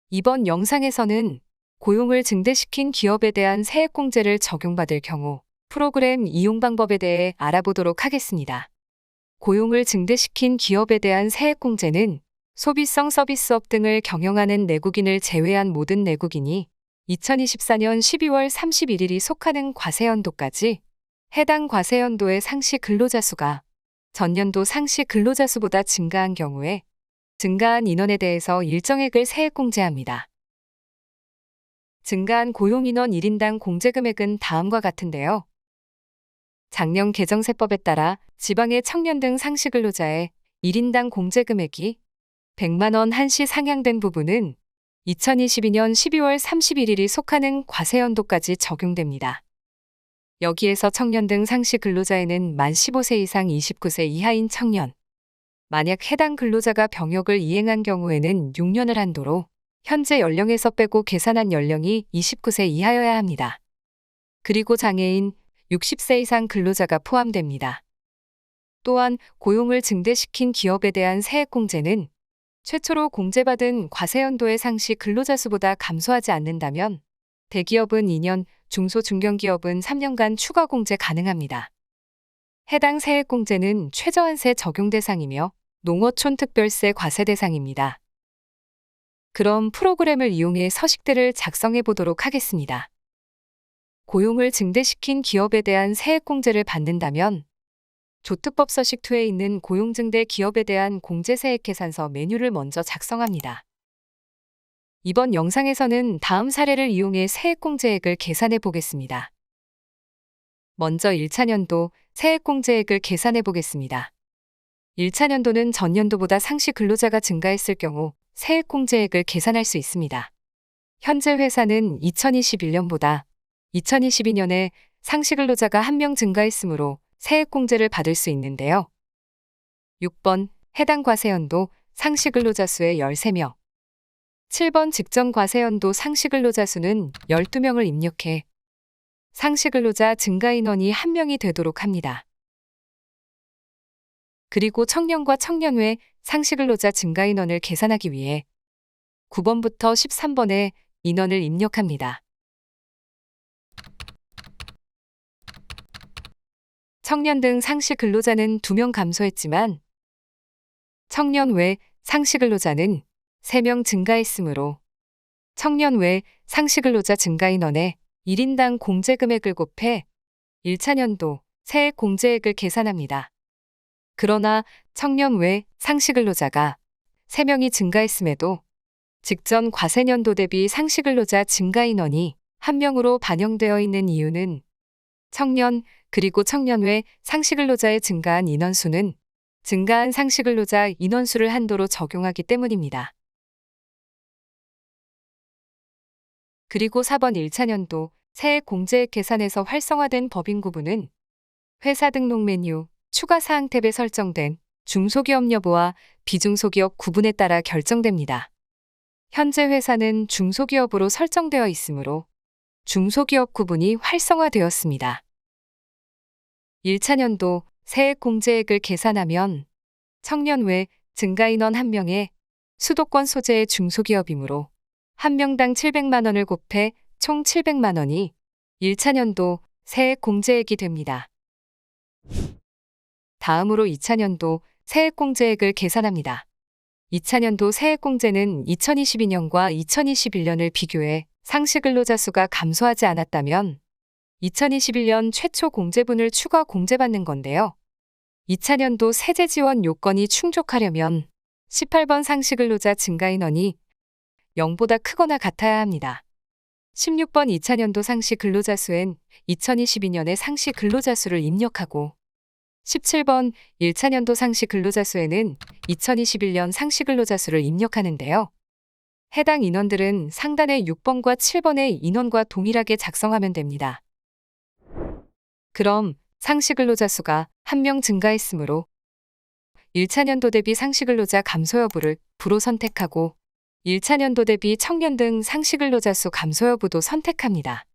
이번 영상에서는 고용을 증대시킨 기업에 대한 세액공제를 적용받을 경우 프로그램 이용 방법에 대해 알아보도록 하겠습니다. 고용을 증대시킨 기업에 대한 세액공제는 소비성 서비스업 등을 경영하는 내국인을 제외한 모든 내국인이 2024년 12월 31일이 속하는 과세연도까지 해당 과세연도의 상시 근로자 수가 전년도 상시 근로자 수보다 증가한 경우에 증가한 인원에 대해서 일정액을 세액공제합니다. 증가한 고용인원 1인당 공제금액은 다음과 같은데요. 작년 개정세법에 따라 지방의 청년 등 상시근로자의 1인당 공제금액이 100만 원 한시 상향된 부분은 2022년 12월 31일이 속하는 과세연도까지 적용됩니다. 여기에서 청년 등 상시근로자에는 만 15세 이상 29세 이하인 청년, 만약 해당 근로자가 병역을 이행한 경우에는 6년을 한도로 현재 연령에서 빼고 계산한 연령이 29세 이하여야 합니다. 그리고 장애인, 60세 이상 근로자가 포함됩니다. 또한 고용을 증대시킨 기업에 대한 세액공제는 최초로 공제받은 과세연도의 상시 근로자 수보다 감소하지 않는다면 대기업은 2년, 중소 중견기업은 3년간 추가 공제 가능합니다. 해당 세액공제는 최저한세 적용 대상이며 농어촌 특별세 과세 대상입니다. 그럼 프로그램을 이용해 서식들을 작성해 보도록 하겠습니다. 고용을 증대시킨 기업에 대한 세액공제를 받는다면 조특법 서식 2에 있는 고용증대 기업에 대한 공제세액 계산서 메뉴를 먼저 작성합니다. 이번 영상에서는 다음 사례를 이용해 세액공제액을 계산해 보겠습니다. 먼저 1차년도 세액공제액을 계산해 보겠습니다. 1차년도는 전년도보다 상시 근로자가 증가했을 경우 세액공제액을 계산할 수 있습니다. 현재 회사는 2021년보다 2022년에 상시 근로자가 1명 증가했으므로 세액공제를 받을 수 있는데요. 6번 해당 과세연도 상시 근로자 수의 13명. 7번 직전 과세연도 상시 근로자 수는 12명을 입력해 상시 근로자 증가 인원이 1명이 되도록 합니다. 그리고 청년과 청년 외 상시 근로자 증가 인원을 계산하기 위해 9번부터 13번에 인원을 입력합니다. 청년 등 상시 근로자는 2명 감소했지만 청년 외 상시 근로자는 3명 증가했으므로 청년 외 상시 근로자 증가 인원에 1인당 공제금액을 곱해 1차년도 세액 공제액을 계산합니다. 그러나 청년 외 상시 근로자가 3명이 증가했음에도 직전 과세년도 대비 상시 근로자 증가 인원이 1명으로 반영되어 있는 이유는 청년 그리고 청년 외 상시 근로자의 증가한 인원수는 증가한 상시 근로자 인원수를 한도로 적용하기 때문입니다. 그리고 4번 1차년도 세액 공제액 계산에서 활성화된 법인 구분은 회사 등록 메뉴 추가 사항 탭에 설정된 중소기업 여부와 비중소기업 구분에 따라 결정됩니다. 현재 회사는 중소기업으로 설정되어 있으므로 중소기업 구분이 활성화되었습니다. 1차년도 세액 공제액을 계산하면 청년 외 증가 인원 1명의 수도권 소재의 중소기업이므로 1명당 700만 원을 곱해 총 700만 원이 1차년도 세액 공제액이 됩니다. 다음으로 2차년도 세액 공제액을 계산합니다. 2차년도 세액 공제는 2022년과 2021년을 비교해 상시 근로자 수가 감소하지 않았다면 2021년 최초 공제분을 추가 공제받는 건데요. 2차년도 세제 지원 요건이 충족하려면 18번 상시 근로자 증가 인원이 0보다 크거나 같아야 합니다. 16번 2차년도 상시 근로자 수엔 2022년의 상시 근로자 수를 입력하고 17번 1차년도 상시 근로자 수에는 2021년 상시 근로자 수를 입력하는데요. 해당 인원들은 상단의 6번과 7번의 인원과 동일하게 작성하면 됩니다. 그럼 상시 근로자 수가 1명 증가했으므로 1차년도 대비 상시 근로자 감소 여부를 부로 선택하고 1차년도 대비 청년 등 상시 근로자 수 감소 여부도 선택합니다.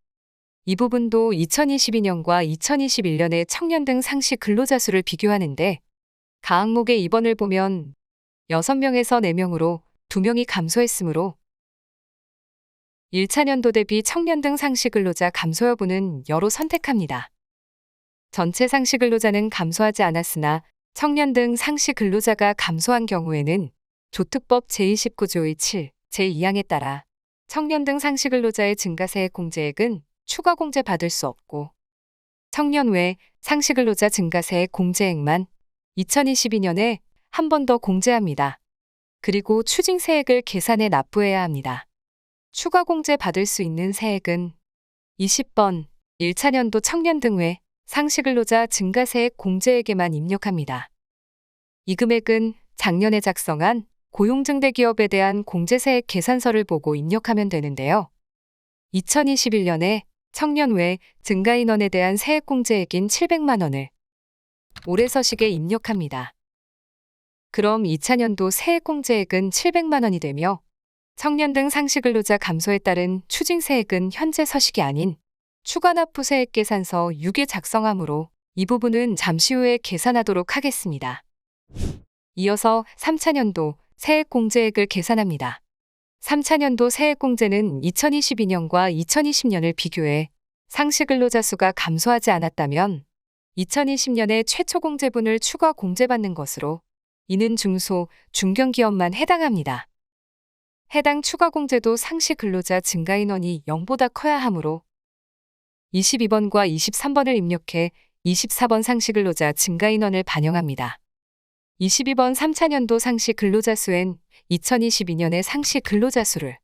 이 부분도 2022년과 2021년의 청년 등 상시 근로자 수를 비교하는데 각 항목의 입원을 보면 6명에서 4명으로 2명이 감소했으므로 1차년도 대비 청년 등 상시 근로자 감소 여부는 여로 선택합니다. 전체 상시 근로자는 감소하지 않았으나 청년 등 상시 근로자가 감소한 경우에는 조특법 제29조의 7, 제2항에 따라 청년 등 상시 근로자의 증가세액 공제액은 추가 공제 받을 수 없고 청년 외 상시 근로자 증가세액 공제액만 2022년에 한 번 더 공제합니다. 그리고 추징세액을 계산해 납부해야 합니다. 추가 공제 받을 수 있는 세액은 20번 1차년도 청년 등 외 상시 근로자 증가세액 공제액에만 입력합니다. 이 금액은 작년에 작성한 고용증대 기업에 대한 공제세액 계산서를 보고 입력하면 되는데요. 2021년에 청년 외 증가인원에 대한 세액 공제액인 700만 원을 올해 서식에 입력합니다. 그럼 2차년도 세액 공제액은 700만 원이 되며 청년 등 상시 근로자 감소에 따른 추징세액은 현재 서식이 아닌 추가 납부세액 계산서 6에 작성하므로 이 부분은 잠시 후에 계산하도록 하겠습니다. 이어서 3차년도 세액 공제액을 계산합니다. 3차년도 세액 공제는 2022년과 2020년을 비교해 상시 근로자 수가 감소하지 않았다면 2020년에 최초 공제분을 추가 공제받는 것으로 이는 중소, 중견기업만 해당합니다. 해당 추가 공제도 상시 근로자 증가 인원이 0보다 커야 하므로 22번과 23번을 입력해 24번 상시 근로자 증가 인원을 반영합니다. 22번 3차년도 상시 근로자 수엔 2022년의 상시 근로자 수를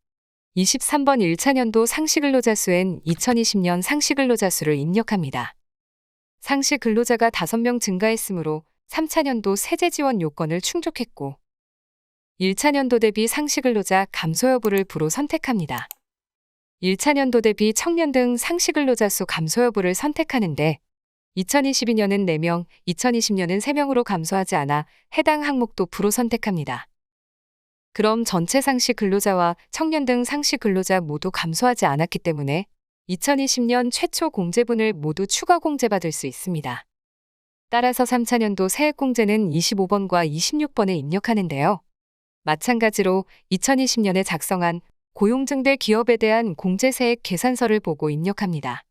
23번 1차년도 상시 근로자 수엔 2020년 상시 근로자 수를 입력합니다. 상시 근로자가 5명 증가했으므로 3차년도 세제 지원 요건을 충족했고 1차년도 대비 상시 근로자 감소 여부를 부로 선택합니다. 1차년도 대비 청년 등 상시 근로자 수 감소 여부를 선택하는데 2022년은 4명, 2020년은 3명으로 감소하지 않아 해당 항목도 부로 선택합니다. 그럼 전체 상시 근로자와 청년 등 상시 근로자 모두 감소하지 않았기 때문에 2020년 최초 공제분을 모두 추가 공제받을 수 있습니다. 따라서 3차년도 세액 공제는 25번과 26번에 입력하는데요. 마찬가지로 2020년에 작성한 고용증대 기업에 대한 공제세액 계산서를 보고 입력합니다.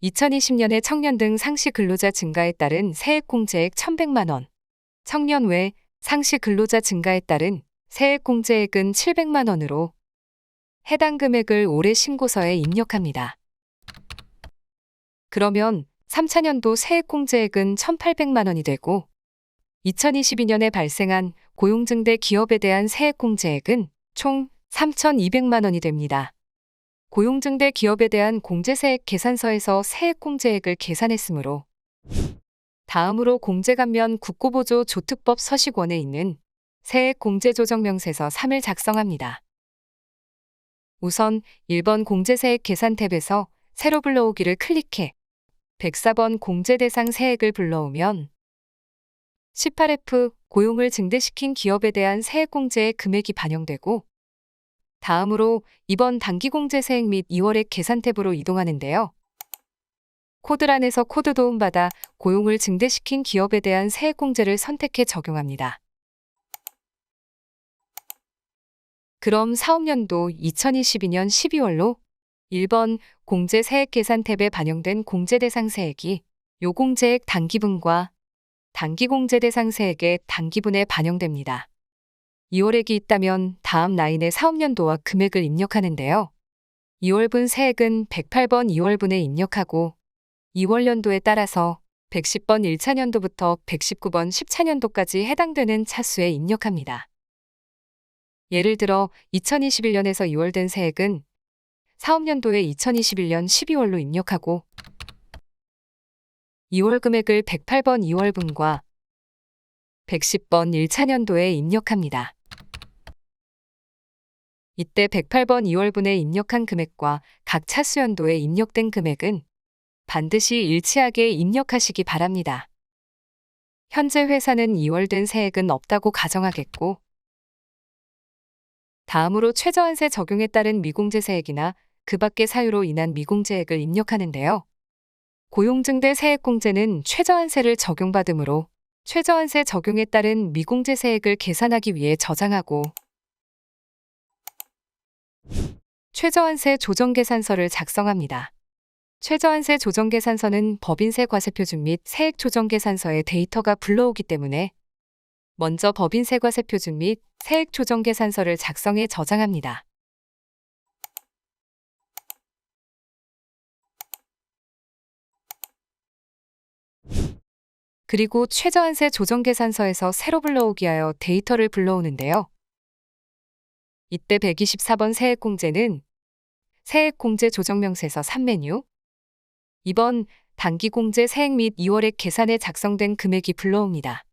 2020년에 청년 등 상시 근로자 증가에 따른 세액 공제액 1,100만 원, 청년 외 상시 근로자 증가에 따른 세액 공제액은 700만 원으로 해당 금액을 올해 신고서에 입력합니다. 그러면 3차년도 세액 공제액은 1,800만 원이 되고 2022년에 발생한 고용증대 기업에 대한 세액 공제액은 총 3,200만 원이 됩니다. 고용증대 기업에 대한 공제세액 계산서에서 세액 공제액을 계산했으므로 다음으로 공제감면 국고보조 조특법 서식원에 있는 세액 공제조정명세서 3을 작성합니다. 우선 1번 공제세액 계산 탭에서 새로 불러오기를 클릭해 104번 공제대상 세액을 불러오면 18F 고용을 증대시킨 기업에 대한 세액 공제의 금액이 반영되고 다음으로 2번 단기공제세액 및 2월액 계산 탭으로 이동하는데요. 코드란에서 코드 도움받아 고용을 증대시킨 기업에 대한 세액 공제를 선택해 적용합니다. 그럼 사업년도 2022년 12월로 1번 공제세액 계산 탭에 반영된 공제대상 세액이 요공제액 단기분과 단기공제대상 세액의 단기분에 반영됩니다. 2월액이 있다면 다음 라인에 사업년도와 금액을 입력하는데요. 2월분 세액은 108번 2월분에 입력하고 2월연도에 따라서 110번 1차년도부터 119번 10차년도까지 해당되는 차수에 입력합니다. 예를 들어 2021년에서 2월 된 세액은 사업년도에 2021년 12월로 입력하고 2월 금액을 108번 2월분과 110번 1차년도에 입력합니다. 이때 108번 2월분에 입력한 금액과 각 차수연도에 입력된 금액은 반드시 일치하게 입력하시기 바랍니다. 현재 회사는 2월 된 세액은 없다고 가정하겠고 다음으로 최저한세 적용에 따른 미공제세액이나 그 밖의 사유로 인한 미공제액을 입력하는데요. 고용증대 세액공제는 최저한세를 적용받으므로 최저한세 적용에 따른 미공제 세액을 계산하기 위해 저장하고 최저한세 조정계산서를 작성합니다. 최저한세 조정계산서는 법인세 과세표준 및 세액조정계산서의 데이터가 불러오기 때문에 먼저 법인세 과세표준 및 세액조정계산서를 작성해 저장합니다. 그리고 최저한세 조정계산서에서 새로 불러오기 하여 데이터를 불러오는데요. 이때 124번 세액공제는 세액공제 조정명세서 3메뉴 2번 단기공제 세액 및 2월액 계산에 작성된 금액이 불러옵니다.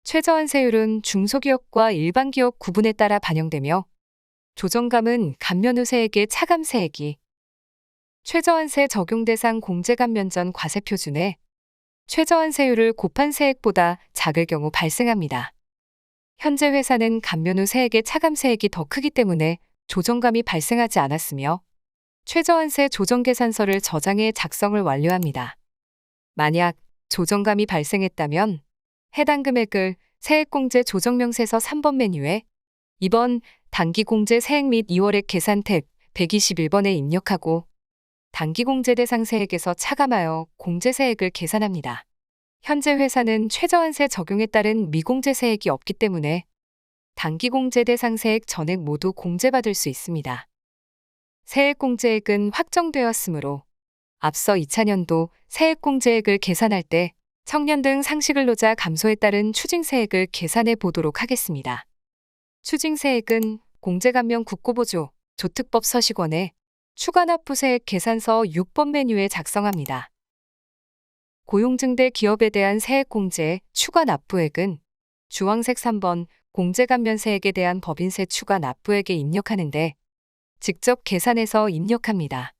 최저한세율은 중소기업과 일반기업 구분에 따라 반영되며 조정감은 감면 후 세액의 차감세액이 최저한세 적용 대상 공제감면 전 과세표준에 최저한세율을 곱한 세액보다 작을 경우 발생합니다. 현재 회사는 감면 후 세액의 차감세액이 더 크기 때문에 조정감이 발생하지 않았으며 최저한세 조정계산서를 저장해 작성을 완료합니다. 만약 조정감이 발생했다면 해당 금액을 세액공제 조정명세서 3번 메뉴에 2번 단기공제 세액 및 2월액 계산 탭 121번에 입력하고 단기공제 대상 세액에서 차감하여 공제세액을 계산합니다. 현재 회사는 최저한세 적용에 따른 미공제 세액이 없기 때문에 단기공제 대상 세액 전액 모두 공제받을 수 있습니다. 세액공제액은 확정되었으므로 앞서 2차년도 세액공제액을 계산할 때 청년 등 상시근로자 감소에 따른 추징세액을 계산해 보도록 하겠습니다. 추징세액은 공제감면 국고보조 조특법 서식원에 추가납부세액 계산서 6번 메뉴에 작성합니다. 고용증대 기업에 대한 세액공제 추가납부액은 주황색 3번 공제감면세액에 대한 법인세 추가납부액에 입력하는데 직접 계산해서 입력합니다.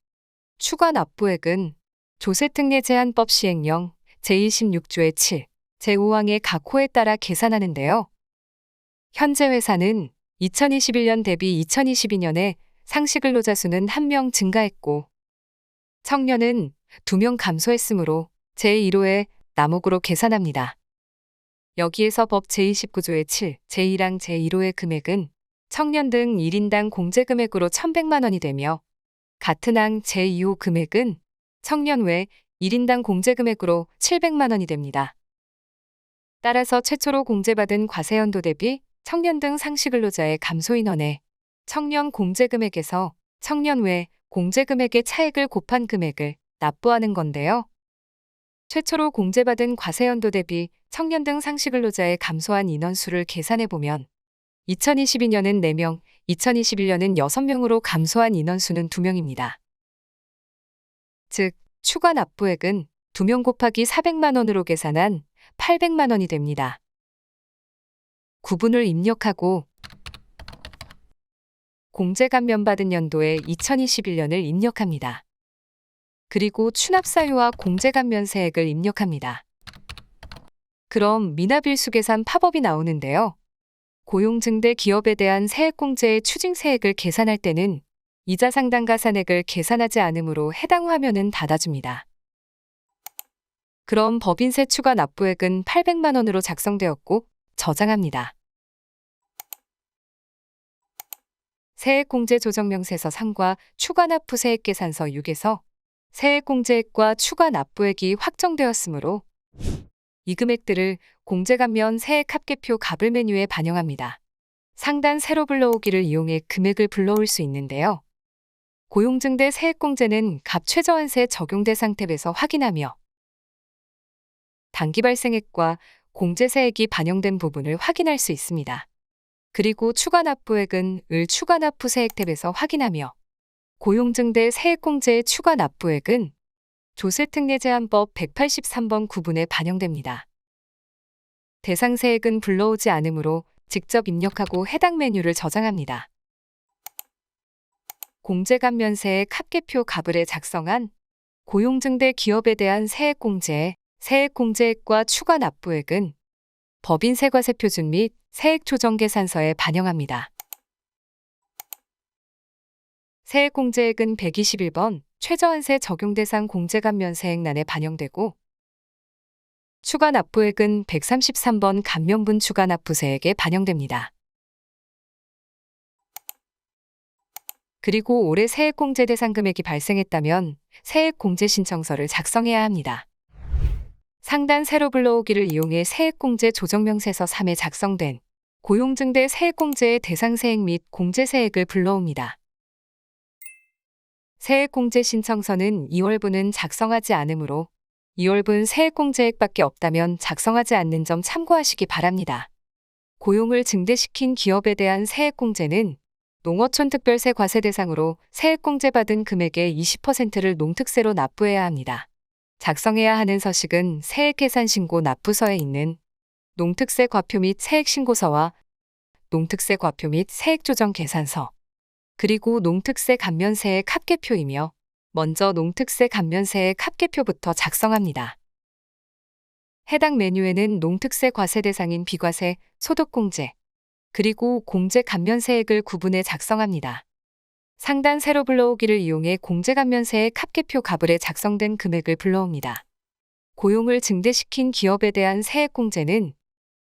추가납부액은 조세특례제한법 시행령 제26조의 7, 제5항의 각 호에 따라 계산하는데요. 현재 회사는 2021년 대비 2022년에 상시근로자 수는 1명 증가했고 청년은 2명 감소했으므로 제1호의 남옥으로 계산합니다. 여기에서 법 제29조의 7, 제1항 제1호의 금액은 청년 등 1인당 공제금액으로 1,100만 원이 되며 같은 항 제2호 금액은 청년 외 1인당 공제금액으로 700만 원이 됩니다. 따라서 최초로 공제받은 과세연도 대비 청년 등 상시근로자의 감소인원에 청년 공제금액에서 청년 외 공제금액의 차액을 곱한 금액을 납부하는 건데요. 최초로 공제받은 과세연도 대비 청년 등 상시근로자의 감소한 인원수를 계산해보면 2022년은 4명, 2021년은 6명으로 감소한 인원수는 2명입니다. 즉, 추가 납부액은 2명 곱하기 400만 원으로 계산한 800만 원이 됩니다. 구분을 입력하고 공제감면 받은 연도에 2021년을 입력합니다. 그리고 추납사유와 공제감면세액을 입력합니다. 그럼 미납일수계산 팝업이 나오는데요. 고용증대 기업에 대한 세액공제의 추징세액을 계산할 때는 이자상당가산액을 계산하지 않으므로 해당 화면은 닫아줍니다. 그럼 법인세 추가 납부액은 800만 원으로 작성되었고 저장합니다. 세액공제 조정명세서 3과 추가납부세액계산서 6에서 세액공제액과 추가납부액이 확정되었으므로 이 금액들을 공제감면 세액합계표 갑을 메뉴에 반영합니다. 상단 세로 불러오기를 이용해 금액을 불러올 수 있는데요. 고용증대 세액공제는 갑 최저한세 적용 대상 탭에서 확인하며 단기 발생액과 공제세액이 반영된 부분을 확인할 수 있습니다. 그리고 추가납부액은 을 추가납부세액 탭에서 확인하며 고용증대 세액공제의 추가납부액은 조세특례제한법 183번 구분에 반영됩니다. 대상세액은 불러오지 않으므로 직접 입력하고 해당 메뉴를 저장합니다. 공제감면세액 합계표 갑을에 작성한 고용증대 기업에 대한 세액공제, 세액공제액과 추가납부액은 법인세과세표준 및 세액조정계산서에 반영합니다. 세액공제액은 121번 최저한세 적용 대상 공제감면세액란에 반영되고 추가 납부액은 133번 감면분 추가 납부세액에 반영됩니다. 그리고 올해 세액공제 대상 금액이 발생했다면 세액공제 신청서를 작성해야 합니다. 상단 세로 불러오기를 이용해 세액공제 조정명세서 3에 작성된 고용증대 세액공제의 대상세액 및 공제세액을 불러옵니다. 세액공제 신청서는 2월분은 작성하지 않으므로 2월분 세액공제액밖에 없다면 작성하지 않는 점 참고하시기 바랍니다. 고용을 증대시킨 기업에 대한 세액공제는 농어촌 특별세 과세 대상으로 세액공제 받은 금액의 20%를 농특세로 납부해야 합니다. 작성해야 하는 서식은 세액계산신고 납부서에 있는 농특세 과표 및 세액신고서와 농특세 과표 및 세액조정계산서, 그리고 농특세 감면세액 합계표이며 먼저 농특세 감면세액 합계표부터 작성합니다. 해당 메뉴에는 농특세 과세 대상인 비과세, 소득공제, 그리고 공제 감면세액을 구분해 작성합니다. 상단 세로 불러오기를 이용해 공제 감면세액 합계표 가불에 작성된 금액을 불러옵니다. 고용을 증대시킨 기업에 대한 세액공제는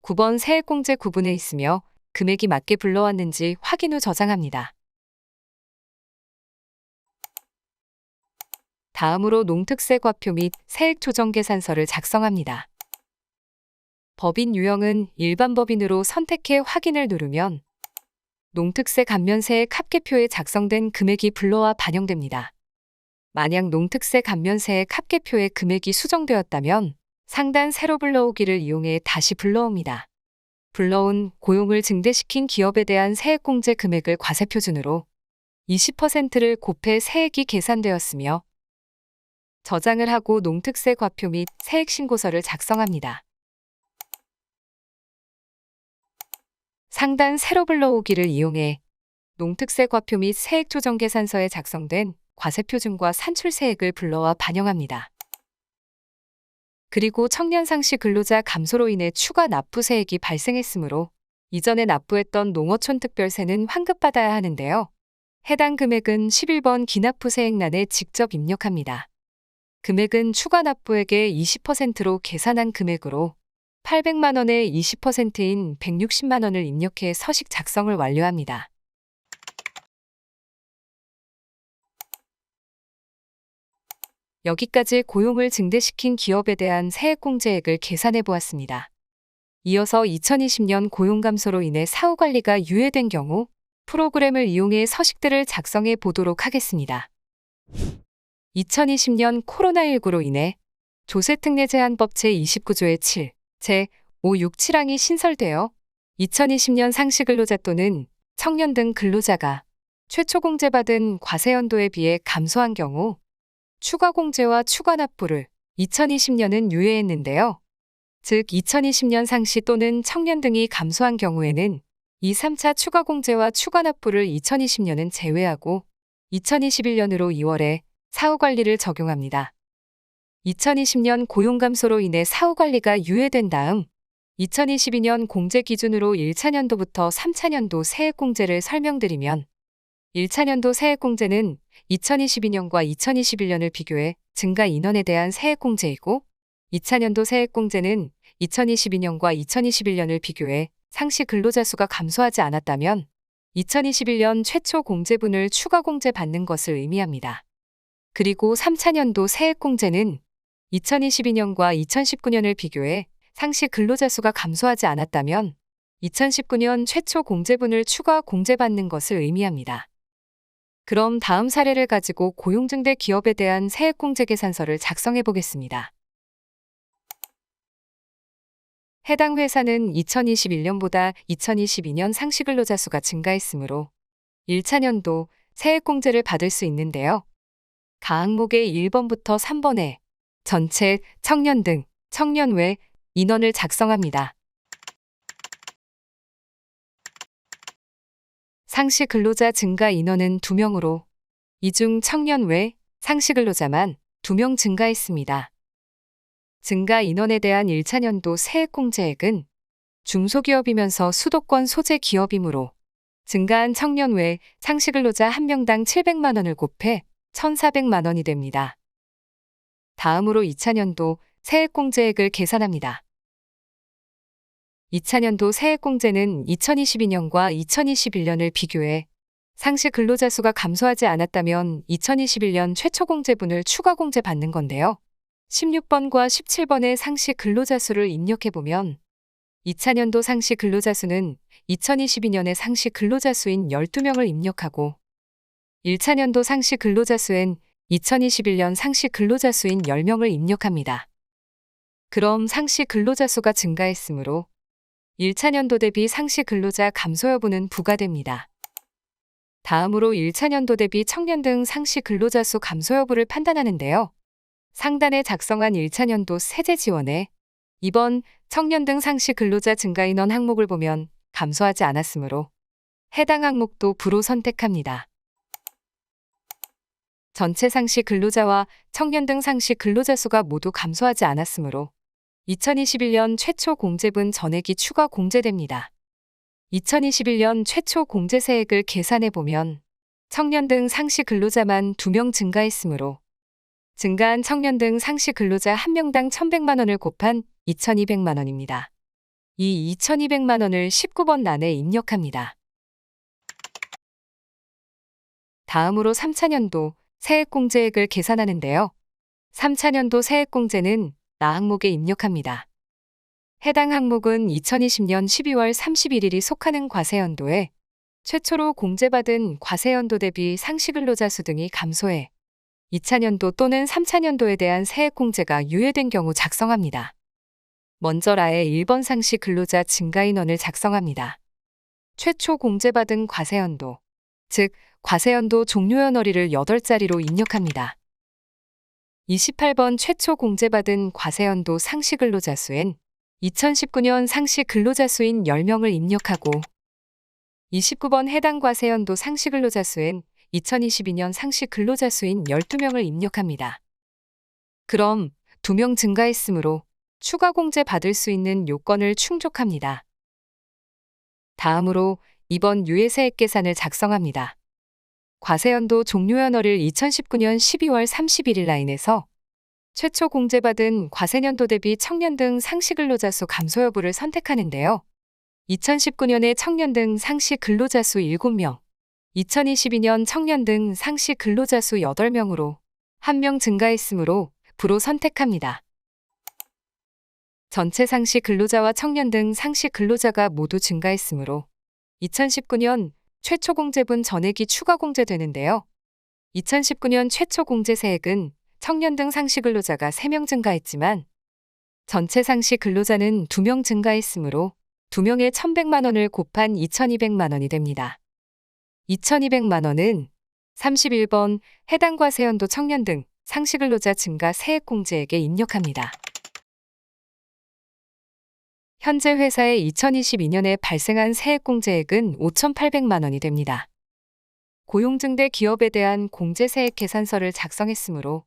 9번 세액공제 구분에 있으며 금액이 맞게 불러왔는지 확인 후 저장합니다. 다음으로 농특세 과표 및 세액조정계산서를 작성합니다. 법인 유형은 일반 법인으로 선택해 확인을 누르면 농특세 감면세액 합계표에 작성된 금액이 불러와 반영됩니다. 만약 농특세 감면세액 합계표에 금액이 수정되었다면 상단 세로 불러오기를 이용해 다시 불러옵니다. 불러온 고용을 증대시킨 기업에 대한 세액공제 금액을 과세표준으로 20%를 곱해 세액이 계산되었으며 저장을 하고 농특세 과표 및 세액신고서를 작성합니다. 상단 세로 불러오기를 이용해 농특세 과표 및 세액조정계산서에 작성된 과세표준과 산출세액을 불러와 반영합니다. 그리고 청년상시 근로자 감소로 인해 추가 납부세액이 발생했으므로 이전에 납부했던 농어촌 특별세는 환급받아야 하는데요. 해당 금액은 11번 기납부세액란에 직접 입력합니다. 금액은 추가 납부액의 20%로 계산한 금액으로 800만 원의 20%인 160만 원을 입력해 서식 작성을 완료합니다. 여기까지 고용을 증대시킨 기업에 대한 세액공제액을 계산해 보았습니다. 이어서 2020년 고용 감소로 인해 사후관리가 유예된 경우 프로그램을 이용해 서식들을 작성해 보도록 하겠습니다. 2020년 코로나19로 인해 조세특례제한법 제29조의 7, 제567항이 신설되어 2020년 상시근로자 또는 청년 등 근로자가 최초 공제받은 과세연도에 비해 감소한 경우 추가 공제와 추가 납부를 2020년은 유예했는데요. 즉 2020년 상시 또는 청년 등이 감소한 경우에는 2, 3차 추가 공제와 추가 납부를 2020년은 제외하고 2021년으로 2월에 사후관리를 적용합니다. 2020년 고용 감소로 인해 사후관리가 유예된 다음 2022년 공제 기준으로 1차년도부터 3차년도 세액공제를 설명드리면 1차년도 세액공제는 2022년과 2021년을 비교해 증가 인원에 대한 세액공제이고 2차년도 세액공제는 2022년과 2021년을 비교해 상시 근로자 수가 감소하지 않았다면 2021년 최초 공제분을 추가 공제 받는 것을 의미합니다. 그리고 3차년도 세액공제는 2022년과 2019년을 비교해 상시 근로자 수가 감소하지 않았다면 2019년 최초 공제분을 추가 공제받는 것을 의미합니다. 그럼 다음 사례를 가지고 고용증대 기업에 대한 세액공제 계산서를 작성해 보겠습니다. 해당 회사는 2021년보다 2022년 상시 근로자 수가 증가했으므로 1차년도 세액공제를 받을 수 있는데요. 가항목의 1번부터 3번에 전체, 청년 등, 청년 외 인원을 작성합니다. 상시 근로자 증가 인원은 2명으로 이 중 청년 외 상시 근로자만 2명 증가했습니다. 증가 인원에 대한 1차년도 세액공제액은 중소기업이면서 수도권 소재 기업이므로 증가한 청년 외 상시근로자 1명당 700만 원을 곱해 1,400만 원이 됩니다. 다음으로 2차년도 세액공제액을 계산합니다. 2차년도 세액공제는 2022년과 2021년을 비교해 상시 근로자 수가 감소하지 않았다면 2021년 최초 공제분을 추가 공제 받는 건데요. 16번과 17번의 상시 근로자 수를 입력해보면 2차년도 상시 근로자 수는 2022년의 상시 근로자 수인 12명을 입력하고 1차년도 상시 근로자 수엔 2021년 상시 근로자 수인 10명을 입력합니다. 그럼 상시 근로자 수가 증가했으므로 1차년도 대비 상시 근로자 감소 여부는 부과됩니다. 다음으로 1차년도 대비 청년 등 상시 근로자 수 감소 여부를 판단하는데요. 상단에 작성한 1차년도 세제 지원에 2번 청년 등 상시 근로자 증가 인원 항목을 보면 감소하지 않았으므로 해당 항목도 부로 선택합니다. 전체 상시 근로자와 청년 등 상시 근로자 수가 모두 감소하지 않았으므로 2021년 최초 공제분 전액이 추가 공제됩니다. 2021년 최초 공제세액을 계산해보면 청년 등 상시 근로자만 2명 증가했으므로 증가한 청년 등 상시 근로자 1명당 1,100만 원을 곱한 2,200만 원입니다. 이 2,200만 원을 19번 란에 입력합니다. 다음으로 3차년도 세액공제액을 계산하는데요. 3차년도 세액공제는 나 항목에 입력합니다. 해당 항목은 2020년 12월 31일이 속하는 과세연도에 최초로 공제받은 과세연도 대비 상시근로자 수 등이 감소해 2차년도 또는 3차년도에 대한 세액공제가 유예된 경우 작성합니다. 먼저 라에 1번 상시근로자 증가인원을 작성합니다. 최초 공제받은 과세연도, 즉 과세연도 종료연월일을 8자리로 입력합니다. 28번 최초 공제받은 과세연도 상시근로자 수엔 2019년 상시근로자 수인 10명을 입력하고 29번 해당 과세연도 상시근로자 수엔 2022년 상시근로자 수인 12명을 입력합니다. 그럼 2명 증가했으므로 추가 공제 받을 수 있는 요건을 충족합니다. 다음으로 이번 유예세액 계산을 작성합니다. 과세연도 종료연월일 2019년 12월 31일 라인에서 최초 공제받은 과세년도 대비 청년 등 상시근로자 수 감소 여부를 선택하는데요. 2019년에 청년 등 상시근로자 수 7명, 2022년 청년 등 상시근로자 수 8명으로 1명 증가했으므로 부로 선택합니다. 전체 상시근로자와 청년 등 상시근로자가 모두 증가했으므로 2019년 최초 공제분 전액이 추가 공제되는데요. 2019년 최초 공제세액은 청년 등 상시근로자가 3명 증가했지만 전체 상시근로자는 2명 증가했으므로 2명에 1,100만 원을 곱한 2,200만 원이 됩니다. 2,200만 원은 31번 해당 과세연도 청년 등 상시근로자 증가 세액공제액에 입력합니다. 현재 회사의 2022년에 발생한 세액공제액은 5,800만 원이 됩니다. 고용증대 기업에 대한 공제세액 계산서를 작성했으므로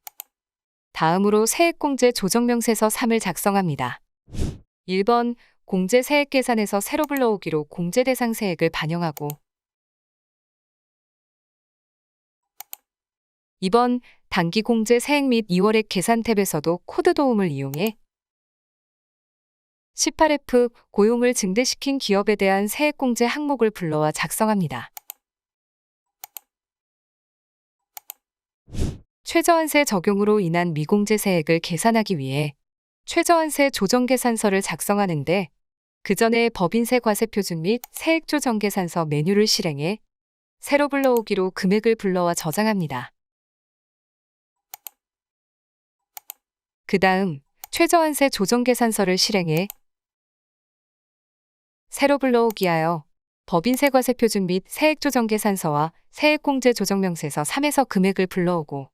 다음으로 세액공제 조정명세서 3을 작성합니다. 1번 공제세액 계산에서 세로 불러오기로 공제대상 세액을 반영하고 2번 단기공제세액 및 2월액 계산 탭에서도 코드 도움을 이용해 18F 고용을 증대시킨 기업에 대한 세액공제 항목을 불러와 작성합니다. 최저한세 적용으로 인한 미공제세액을 계산하기 위해 최저한세 조정계산서를 작성하는데 그 전에 법인세 과세표준 및 세액조정계산서 메뉴를 실행해 세로 불러오기로 금액을 불러와 저장합니다. 그 다음 최저한세 조정계산서를 실행해 세로 불러오기하여 법인세 과세표준 및 세액조정계산서와 세액공제조정명세서 3에서 금액을 불러오고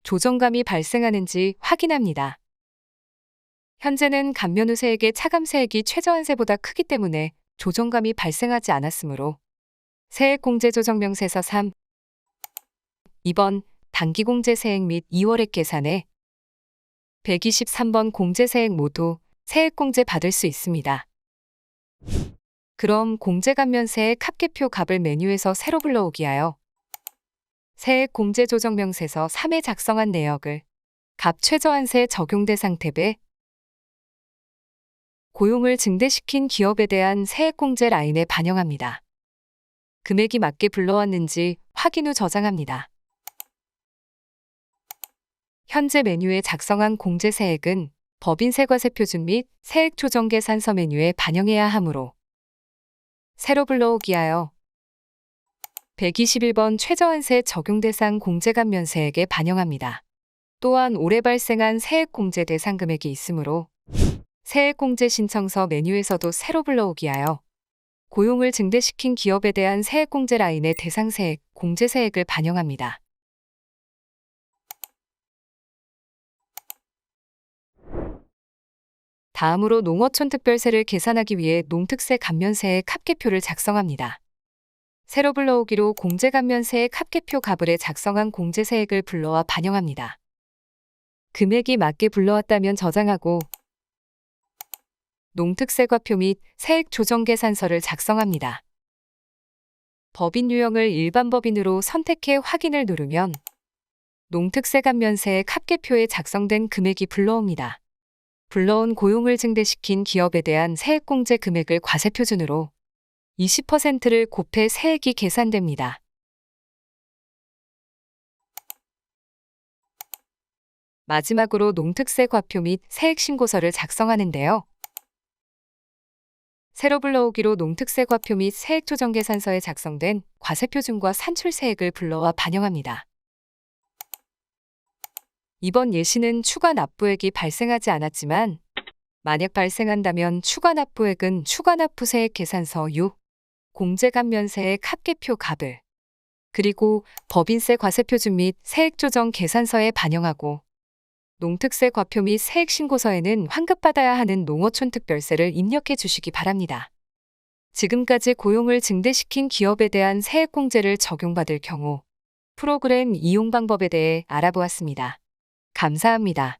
조정감이 발생하는지 확인합니다. 현재는 감면 후 세액의 차감세액이 최저한세보다 크기 때문에 조정감이 발생하지 않았으므로 세액공제조정명세서 3, 2번 단기공제세액 및 2월액 계산에 123번 공제세액 모두 세액공제 받을 수 있습니다. 그럼 공제감면세액 합계표 값을 메뉴에서 새로 불러오기 하여 세액 공제 조정 명세서 3회 작성한 내역을 값 최저한세 적용 대상 탭에 고용을 증대시킨 기업에 대한 세액 공제 라인에 반영합니다. 금액이 맞게 불러왔는지 확인 후 저장합니다. 현재 메뉴에 작성한 공제세액은 법인세과세표준 및 세액조정계산서 메뉴에 반영해야 하므로 새로 불러오기 하여 121번 최저한세 적용 대상 공제감면세액에 반영합니다. 또한 올해 발생한 세액공제 대상 금액이 있으므로 세액공제 신청서 메뉴에서도 새로 불러오기 하여 고용을 증대시킨 기업에 대한 세액공제 라인의 대상세액, 공제세액을 반영합니다. 다음으로 농어촌 특별세를 계산하기 위해 농특세 감면세액 합계표를 작성합니다. 새로 불러오기로 공제감면세액 합계표 값을에 작성한 공제세액을 불러와 반영합니다. 금액이 맞게 불러왔다면 저장하고 농특세과표 및 세액조정계산서를 작성합니다. 법인 유형을 일반 법인으로 선택해 확인을 누르면 농특세감면세액 합계표에 작성된 금액이 불러옵니다. 불러온 고용을 증대시킨 기업에 대한 세액공제 금액을 과세표준으로 20%를 곱해 세액이 계산됩니다. 마지막으로 농특세 과표 및 세액신고서를 작성하는데요. 새로 불러오기로 농특세 과표 및 세액조정계산서에 작성된 과세표준과 산출세액을 불러와 반영합니다. 이번 예시는 추가 납부액이 발생하지 않았지만 만약 발생한다면 추가 납부액은 추가 납부세액 계산서 6, 공제감면세액 합계표 값을 그리고 법인세 과세표준 및 세액조정 계산서에 반영하고 농특세 과표 및 세액신고서에는 환급받아야 하는 농어촌 특별세를 입력해 주시기 바랍니다. 지금까지 고용을 증대시킨 기업에 대한 세액공제를 적용받을 경우 프로그램 이용 방법에 대해 알아보았습니다. 감사합니다.